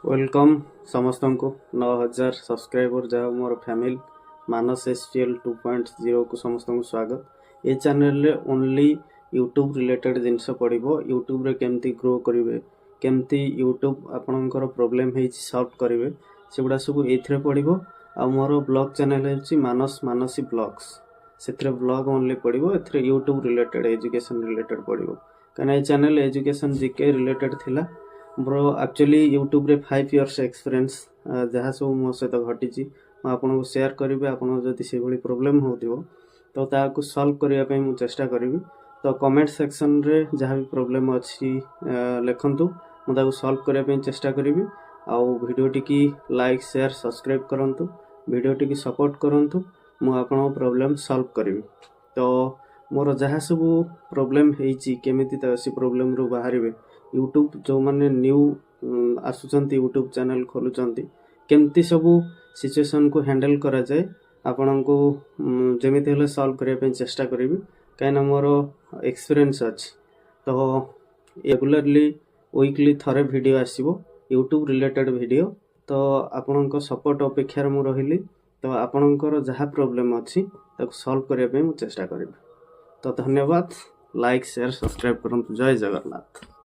Welcome समस्त को 9000 subscriber जहाँ मोर फैमिली मानस एसपीएल 2.0 को समस्त को स्वागत। ये चैनल रे ओनली यूट्यूब रिलेटेड जिनस पड़ो। यूट्यूब रे केमती ग्रो करेंगे, केमती यूट्यूब आपणकर प्रोब्लेम है सॉल्व करेंगे, से गुड़ा सब ये पड़ो। आ मोर ब्लॉग चैनल है मानस मानसी ब्लॉग्स, से ब्लॉग ओनली पड़ो। ए यूट्यूब रिलेटेड एजुकेशन रिलेटेड पड़ो कहीं चैनल एजुकेशन जीके रिलेटेड थिला। ब्रो एक्चुअली यूट्यूब रे 5 इयर्स एक्सपीरियंस जहाँ सब मो सहित घटी आपको शेयर करी। आपको जदि से भाई प्रोब्लेम हो तो ताकू सॉल्व करने मु चेष्टा करी। तो कमेंट सेक्शन रे जहाँ भी प्रोब्लेम अच्छी लिखंतु, मुझे सॉल्व करने चेष्टा करी। आउ video T like share subscribe करंतु, वीडियो टी सपोर्ट करंतु, मु आपन प्रोब्लेम सॉल्व करी। तो मोर जहाँ सब प्रोब्लेम होती केमिति से प्रोब्लेम रू बाहर यूट्यूब जो माने न्यू आसुचंती यूट्यूब चैनल खोलुचंती केमती सबू सिचुएशन को हैंडल करा जाए आपन को जेमिति हेले सॉल्व करने चेष्टा करी। कहीं मोर एक्सपीरियंस अच्छी तो रेगुलरली वीकली थरे वीडियो आसीबो यूट्यूब रिलेटेड वीडियो। तो आपन सपोर्ट अपेक्षा मु रही। तो आपणकर जहाँ प्रोब्लेम अच्छी ताको सॉल्व करने मु चेष्टा करी। तो धन्यवाद, लाइक शेयर सब्सक्राइब करंतु। जय जगन्नाथ।